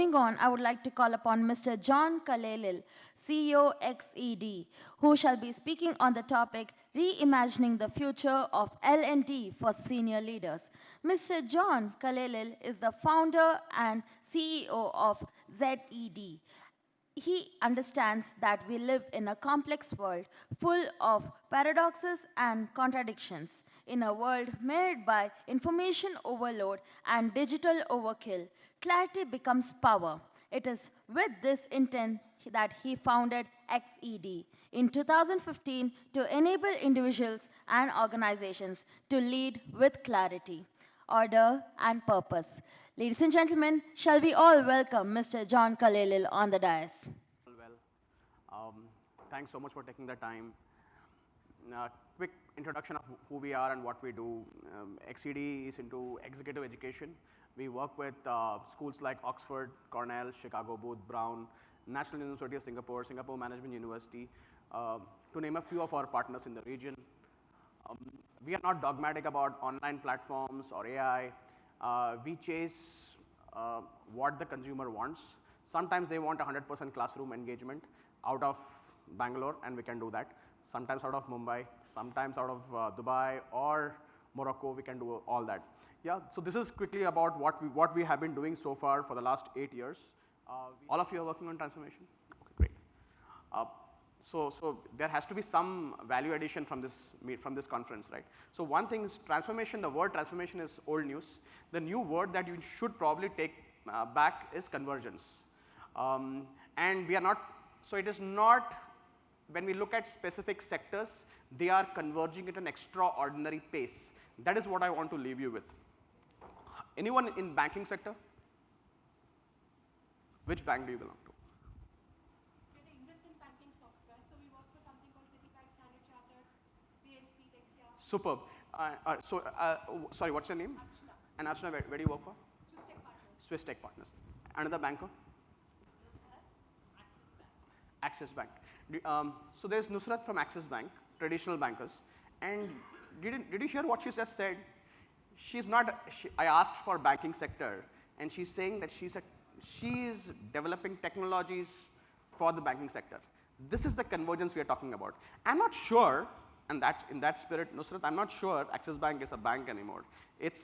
Moving on, I would like to call upon Mr. John Kalleli, CEO XED, who shall be speaking on the topic Reimagining the Future of L&D for Senior Leaders. Mr. John Kalleli is the founder and CEO of ZED. He understands that we live in a complex world full of paradoxes and contradictions. In a world marred by information overload and digital overkill, clarity becomes power. It is with this intent that he founded XED in 2015 to enable individuals and organizations to lead with clarity, order, and purpose. Ladies and gentlemen, shall we all welcome Mr. John Kalleli on the dais? Well, um, thanks so much for taking the time. Quick introduction of who we are and what we do. XCD is into executive education. We work with schools like Oxford, Cornell, Chicago Booth, Brown, National University of Singapore, Singapore Management University, to name a few of our partners in the region. Um, we are not dogmatic about online platforms or AI. We chase what the consumer wants. Sometimes they want 100% classroom engagement out of Bangalore, and we can do that. Sometimes out of Mumbai, sometimes out of Dubai or Morocco, we can do all that. Yeah, so this is quickly about what we have been doing so far for the last 8 years. All of you are working on transformation? Okay, great. Uh, so there has to be some value addition from this conference, right? So one thing is transformation. The word transformation is old news. The new word that you should probably take back is convergence. And we are not, so it is not, when we look at specific sectors, they are converging at an extraordinary pace. That is what I want to leave you with. Anyone in banking sector? Which bank do you belong to? We're the investment banking software, so we work for something called Citibank, Standard Chartered, BNP, Dexia. Superb. Sorry, what's your name? Archana. And Archana, where do you work for? Swiss Tech Partners. Swiss Tech Partners. Another banker? Axis Bank. So there's Nusrat from Axis Bank, traditional bankers. And did you hear what she just said? She's not, I asked for banking sector, and she's saying that she is developing technologies for the banking sector. This is the convergence we are talking about. I'm not sure, and that's in that spirit, Nusrat, I'm not sure Axis Bank is a bank anymore. It's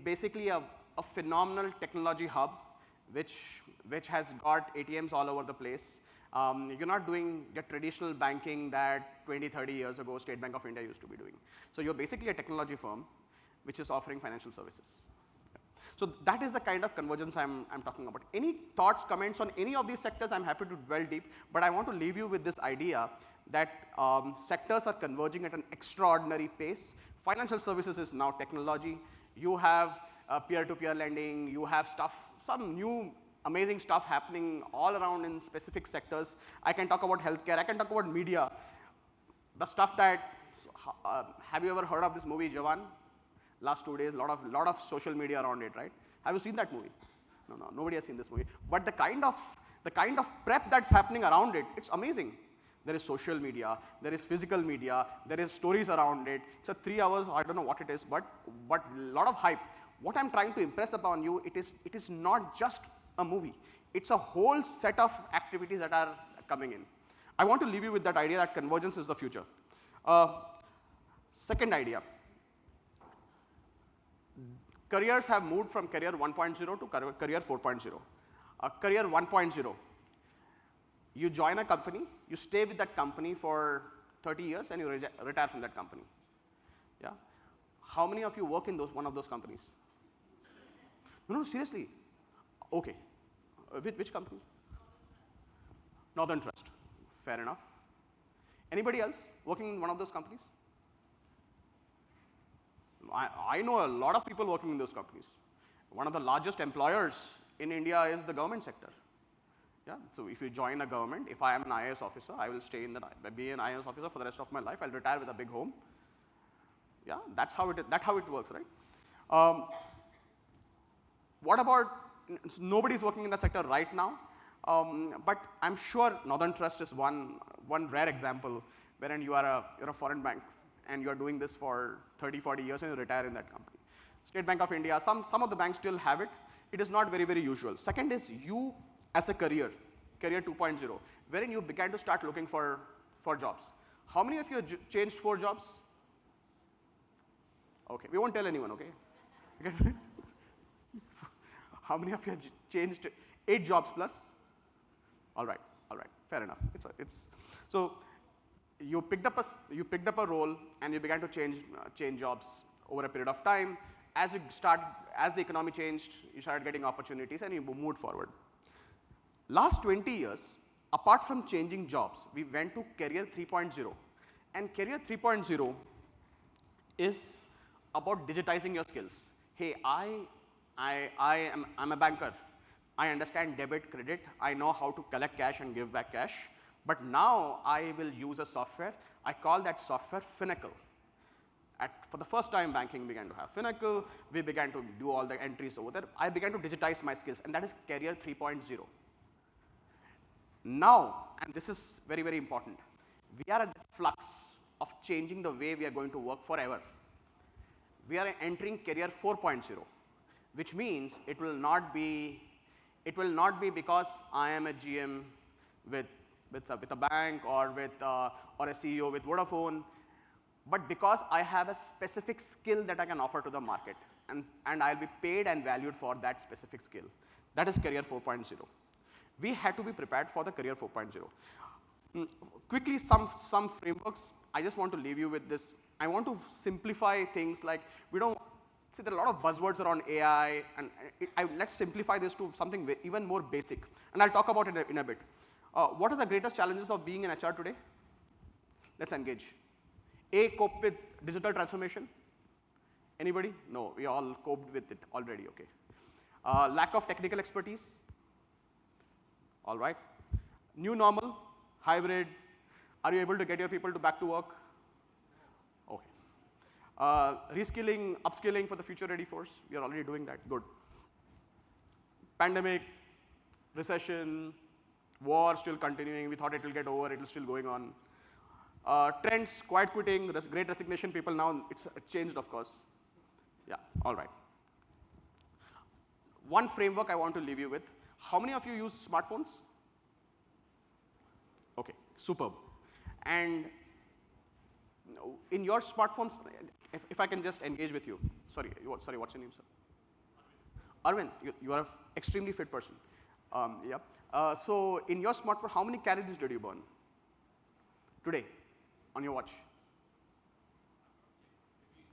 basically a phenomenal technology hub which has got ATMs all over the place. You're not doing the traditional banking that 20, 30 years ago State Bank of India used to be doing. So you're basically a technology firm which is offering financial services. So that is the kind of convergence I'm talking about. Any thoughts, comments on any of these sectors? I'm happy to dwell deep, but I want to leave you with this idea that sectors are converging at an extraordinary pace. Financial services is now technology. You have peer-to-peer lending. You have stuff, some new amazing stuff happening all around in specific sectors. I can talk about healthcare. I can talk about media. The stuff that, have you ever heard of this movie, Jawan? Last 2 days, lot of social media around it, right? Have you seen that movie? No, nobody has seen this movie. But the kind of prep that's happening around it, it's amazing. There is social media, there is physical media, there is stories around it. It's a 3 hours, I don't know what it is, but a lot of hype. What I'm trying to impress upon you, it is not just a movie. It's a whole set of activities that are coming in. I want to leave you with that idea that convergence is the future. Second idea. Careers have moved from career 1.0 to career 4.0. Career 1.0, you join a company, you stay with that company for 30 years and you retire from that company. Yeah? How many of you work in one of those companies? No, seriously. Okay. Which company? Northern Trust. Fair enough. Anybody else working in one of those companies? I know a lot of people working in those companies. One of the largest employers in India is the government sector. Yeah, so if you join a government, if I am an IAS officer, I will be an IAS officer for the rest of my life. I'll retire with a big home. Yeah, that's how it works, right? What about, nobody's working in the sector right now, but I'm sure Northern Trust is one rare example wherein you're a foreign bank and you're doing this for 30, 40 years and you retire in that company. State Bank of India, some of the banks still have it. It is not very, very usual. Second is you as a career, career 2.0, wherein you began to start looking for jobs. How many of you changed 4 jobs? Okay, we won't tell anyone, okay? How many of you changed 8 jobs plus? All right, fair enough. So you picked up a role and you began to change jobs over a period of time. As the economy changed, you started getting opportunities and you moved forward. Last 20 years, apart from changing jobs, we went to career 3.0, and career 3.0 is about digitizing your skills. Hey, I'm a banker. I understand debit, credit. I know how to collect cash and give back cash. But now I will use a software. I call that software Finacle. For the first time, banking began to have Finacle. We began to do all the entries over there. I began to digitize my skills, and that is career 3.0. Now, and this is very, very important, we are at the flux of changing the way we are going to work forever. We are entering career 4.0, which means it will not be because I am a GM with a bank or a CEO with Vodafone, but because I have a specific skill that I can offer to the market, and I'll be paid and valued for that specific skill. That is career 4.0. We had to be prepared for the career 4.0. Quickly, some frameworks. I just want to leave you with this. I want to simplify things like we don't see there are a lot of buzzwords around AI, and let's simplify this to something even more basic. And I'll talk about it in a bit. What are the greatest challenges of being in HR today? Let's engage. A, cope with digital transformation. Anybody? No, we all coped with it already, okay. Lack of technical expertise. All right. New normal, hybrid. Are you able to get your people back to work? Okay. Reskilling, upskilling for the future-ready force. We are already doing that. Good. Pandemic, recession, war still continuing. We thought it will get over. It is still going on. Trends, quiet quitting, great resignation. People now, it's changed, of course. Yeah. All right. One framework I want to leave you with. How many of you use smartphones? Okay, superb. And in your smartphones, if I can just engage with you. Sorry, what's your name, sir? Arvind, you are an extremely fit person. Yeah. So in your smartphone, how many calories did you burn today on your watch?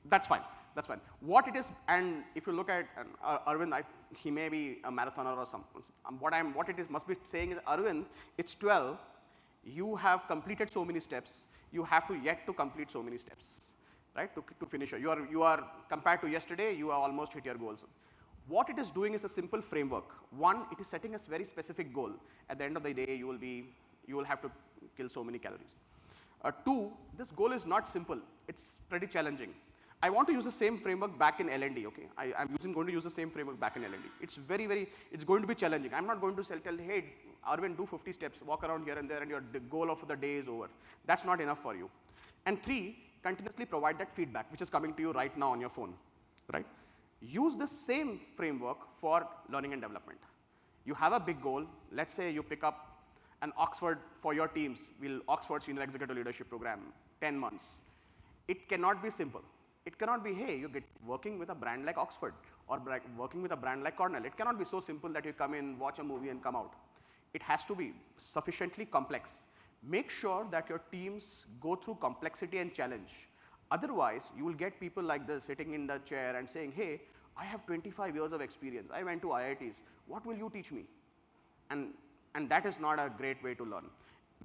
That's fine. That's fine. What it is, and if you look at Arvind, he may be a marathoner or something. What it is must be saying is, Arvind, it's 12. You have completed so many steps. You have to yet to complete so many steps, right? To finish. You are compared to yesterday. You have almost hit your goals. What it is doing is a simple framework. One, it is setting a very specific goal. At the end of the day, you will have to kill so many calories. Two, this goal is not simple. It's pretty challenging. I want to use the same framework back in L&D, okay? I'm going to use the same framework back in L&D. It's it's going to be challenging. I'm not going to tell, hey, Arvind, do 50 steps, walk around here and there, and your goal of the day is over. That's not enough for you. And three, continuously provide that feedback, which is coming to you right now on your phone, right? Use the same framework for learning and development. You have a big goal. Let's say you pick up an Oxford for your teams, Oxford Senior Executive Leadership Program, 10 months. It cannot be simple. It cannot be, hey, you get working with a brand like Oxford or working with a brand like Cornell. It cannot be so simple that you come in, watch a movie, and come out. It has to be sufficiently complex. Make sure that your teams go through complexity and challenge. Otherwise, you will get people like this sitting in the chair and saying, hey, I have 25 years of experience. I went to IITs. What will you teach me? And that is not a great way to learn.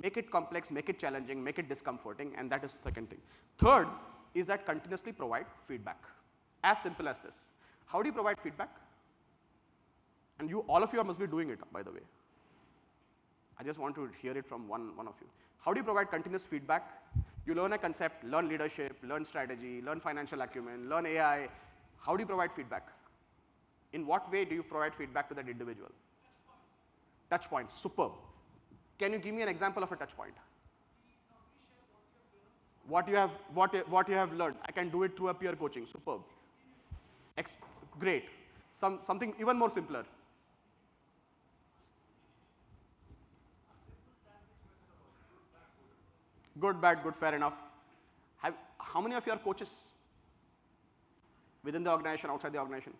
Make it complex, make it challenging, make it discomforting, and that is the second thing. Third is that continuously provide feedback. As simple as this. How do you provide feedback? And all of you must be doing it, by the way. I just want to hear it from one of you. How do you provide continuous feedback? You learn a concept, learn leadership, learn strategy, learn financial acumen, learn AI. How do you provide feedback? In what way do you provide feedback to that individual? Touch points, superb. Can you give me an example of a touch point? What you have learned. I can do it through a peer coaching, superb. Great. Something even more simpler. Good, bad, good, fair enough. How many of you are coaches within the organization, outside the organization?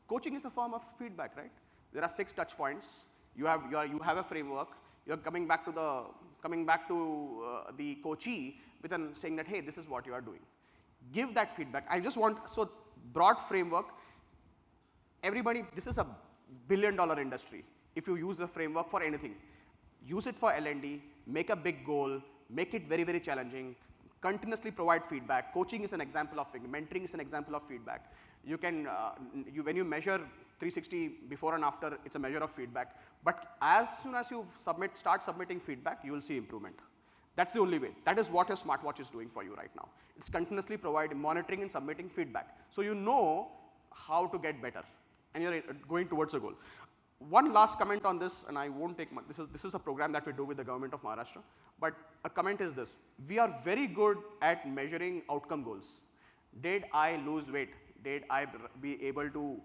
Coaching is a form of feedback, right? There are 6 touch points. You have a framework. You're coming back to the coachee with saying that, hey, this is what you are doing. Give that feedback. I just want, so broad framework. Everybody, this is a billion-dollar industry. If you use a framework for anything, use it for L&D, make a big goal, make it very, very challenging, continuously provide feedback. Coaching is an example of mentoring is an example of feedback. You can, when you measure 360 before and after, it's a measure of feedback. But as soon as you start submitting feedback, you will see improvement. That's the only way. That is what your smartwatch is doing for you right now. It's continuously providing, monitoring and submitting feedback. So you know how to get better, and you're going towards a goal. One last comment on this, and I won't take much. This is a program that we do with the government of Maharashtra. But a comment is this: we are very good at measuring outcome goals. Did I lose weight? Did I be able to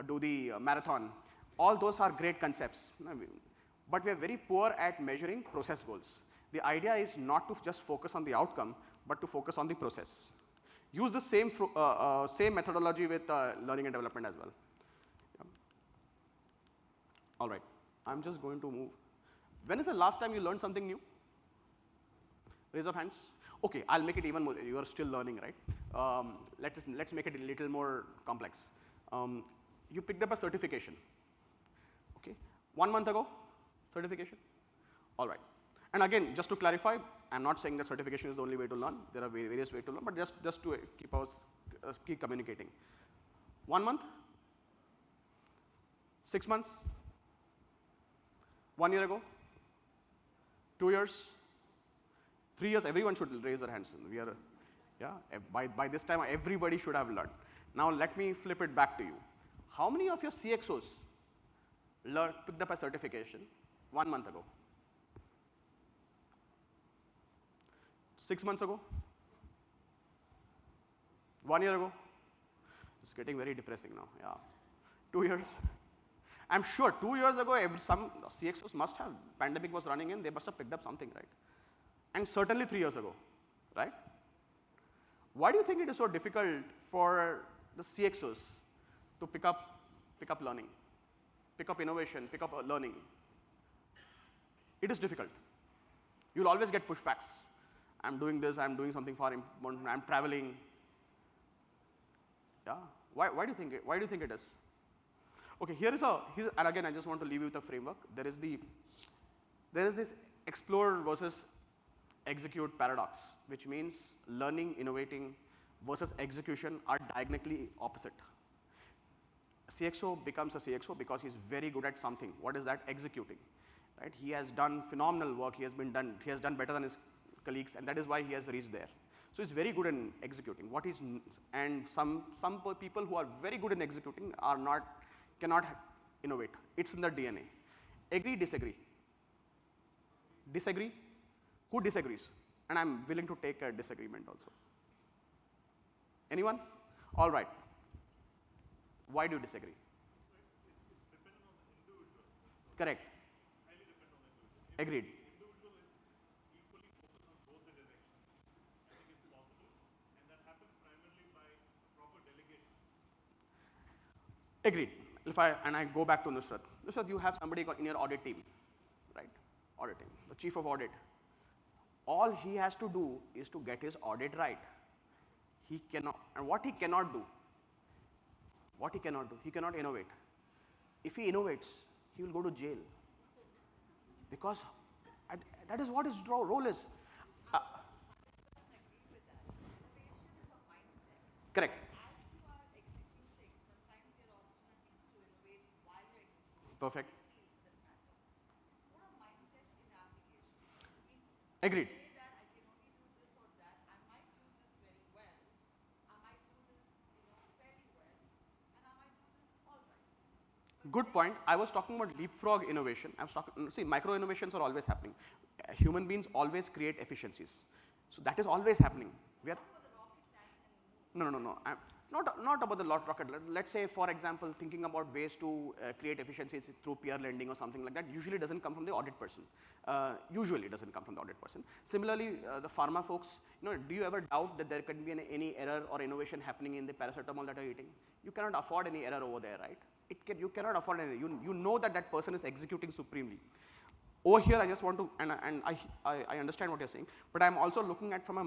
do the marathon? All those are great concepts. But we are very poor at measuring process goals. The idea is not to just focus on the outcome, but to focus on the process. Use the same methodology with learning and development as well. Yeah. All right, I'm just going to move. When is the last time you learned something new? Raise of hands. Okay, I'll make it even more. You are still learning, right? Let's make it a little more complex. You picked up a certification. Okay, 1 month ago, certification. All right. And again, just to clarify, I'm not saying that certification is the only way to learn. There are various ways to learn, but just to keep communicating. 1 month, 6 months, 1 year ago, 2 years, 3 years. Everyone should raise their hands. We are, yeah. By this time, everybody should have learned. Now let me flip it back to you. How many of your CXOs picked up a certification 1 month ago? 6 months ago? 1 year ago? It's getting very depressing now, yeah. 2 years? I'm sure 2 years ago, some CXOs must have, pandemic was running in, they must have picked up something, right? And certainly 3 years ago, right? Why do you think it is so difficult for the CXOs to pick up learning, pick up innovation, pick up learning? It is difficult. You'll always get pushbacks. I'm doing this, I'm doing something far important, I'm traveling. Yeah, why do you think it is? Okay, and again, I just want to leave you with a framework. There is this explore versus execute paradox, which means learning, innovating versus execution are diagonally opposite. A CXO becomes a CXO because he's very good at something. What is that? Executing. Right? He has done phenomenal work. He has done better than his colleagues, and that is why he has reached there. So he's very good in executing. And some people who are very good in executing cannot innovate. It's in their DNA. Agree, disagree. Disagree? Who disagrees? And I'm willing to take a disagreement also. Anyone? All right. Why do you disagree? It's dependent on the individual. Correct. Highly dependent on the individual. Agreed. Individual is equally focused on both the directions. I think it's possible, and that happens primarily by proper delegation. Agreed. I go back to Nusrat. Nusrat, you have somebody in your audit team, right? Audit team, the chief of audit. All he has to do is to get his audit right. He cannot, and what he cannot do, he cannot innovate. If he innovates, he will go to jail. Because that is what his role is. Correct. Perfect. Agreed. Good point. I was talking about leapfrog innovation. See, micro innovations are always happening. Human beings always create efficiencies. So that is always happening. No, no, no. Not about the rocket. Let's say, for example, thinking about ways to create efficiencies through peer lending or something like that usually doesn't come from the audit person. Usually doesn't come from the audit person. Similarly, the pharma folks, do you ever doubt that there can be any error or innovation happening in the paracetamol that you're eating? You cannot afford any error over there, right? You cannot afford any. You know that person is executing supremely. Over here, I just want to, and I understand what you're saying, but I'm also looking at from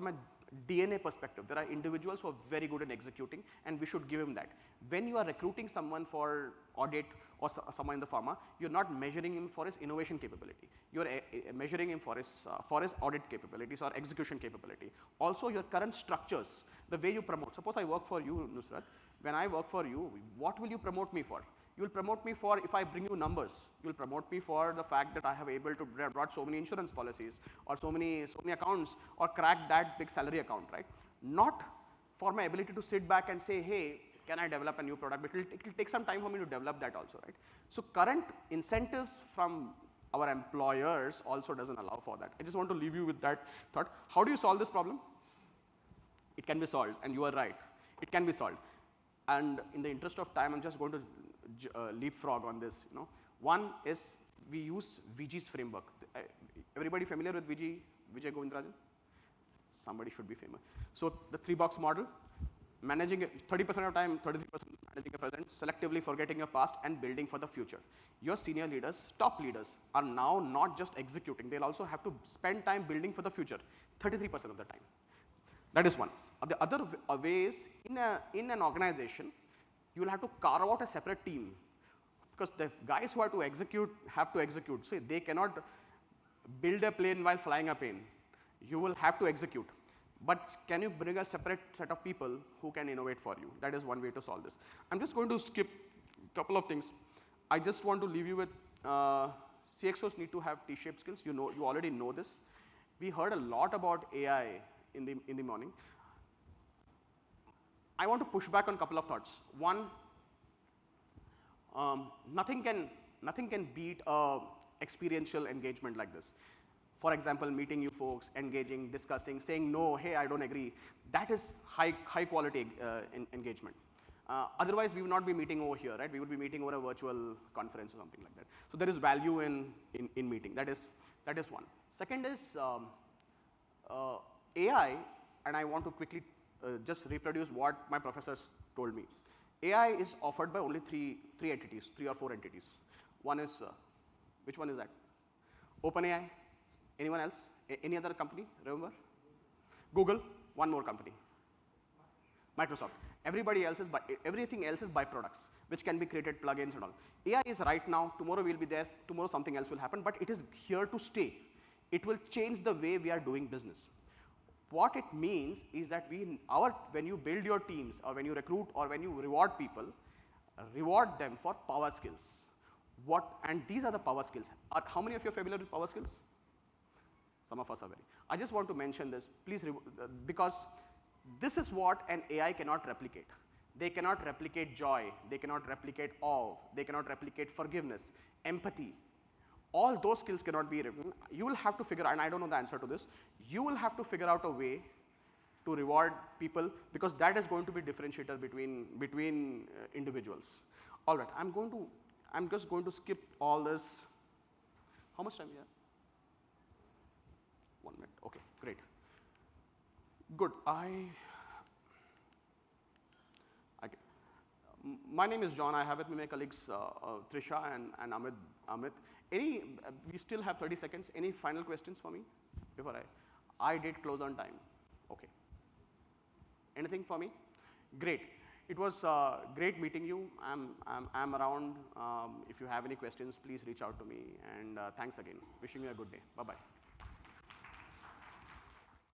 a DNA perspective. There are individuals who are very good in executing, and we should give him that. When you are recruiting someone for audit or someone in the pharma, you're not measuring him for his innovation capability. You're measuring him for his audit capabilities or execution capability. Also, your current structures, the way you promote. Suppose I work for you, Nusrat. When I work for you, what will you promote me for? You'll promote me for if I bring you numbers. You'll promote me for the fact that I have able to brought so many insurance policies or so many accounts or crack that big salary account, right? Not for my ability to sit back and say, hey, can I develop a new product? But it'll take some time for me to develop that also, right? So current incentives from our employers also doesn't allow for that. I just want to leave you with that thought. How do you solve this problem? It can be solved, and you are right. It can be solved. And in the interest of time, I'm just going to leapfrog on this. One is we use VG's framework. Everybody familiar with VG, Vijay Govindarajan? Somebody should be famous. So the 3-box model, managing 30% of time, 33% managing your present, selectively forgetting your past and building for the future. Your senior leaders, top leaders, are now not just executing, they'll also have to spend time building for the future, 33% of the time. That is one. The other way is in an organization, you will have to carve out a separate team because the guys who have to execute. So they cannot build a plane while flying a plane. You will have to execute. But can you bring a separate set of people who can innovate for you? That is one way to solve this. I'm just going to skip a couple of things. I just want to leave you with CXOs need to have T-shaped skills. You already know this. We heard a lot about AI in the morning. I want to push back on a couple of thoughts. One, nothing can beat experiential engagement like this. For example, meeting you folks, engaging, discussing, saying no, hey, I don't agree. That is high quality engagement. Otherwise, we would not be meeting over here, right? We would be meeting over a virtual conference or something like that. So there is value in meeting. That is one. Second is AI, and I want to quickly just reproduce what my professors told me. AI is offered by only three or four entities. One is, which one is that? OpenAI. Anyone else? Any other company? Remember? Google. One more company. Microsoft. Everything else is byproducts, which can be created plugins and all. AI is right now. Tomorrow will be there. Tomorrow something else will happen. But it is here to stay. It will change the way we are doing business. What it means is that when you build your teams, or when you recruit, or when you reward people, reward them for power skills. And these are the power skills. How many of you are familiar with power skills? Some of us are very. I just want to mention this, please, because this is what an AI cannot replicate. They cannot replicate joy. They cannot replicate awe. They cannot replicate forgiveness, empathy. All those skills cannot be written. You will have to figure out, and I don't know the answer to this, you will have to figure out a way to reward people because that is going to be differentiator between individuals. All right, I'm just going to skip all this. How much time we have? 1 minute. Okay, great. Good. My name is John. I have with me my colleagues Trisha and Amit. We still have 30 seconds. Any final questions for me before I did close on time. Okay. Anything for me? Great. It was great meeting you. I'm around. If you have any questions, please reach out to me. And thanks again. Wishing you a good day. Bye-bye.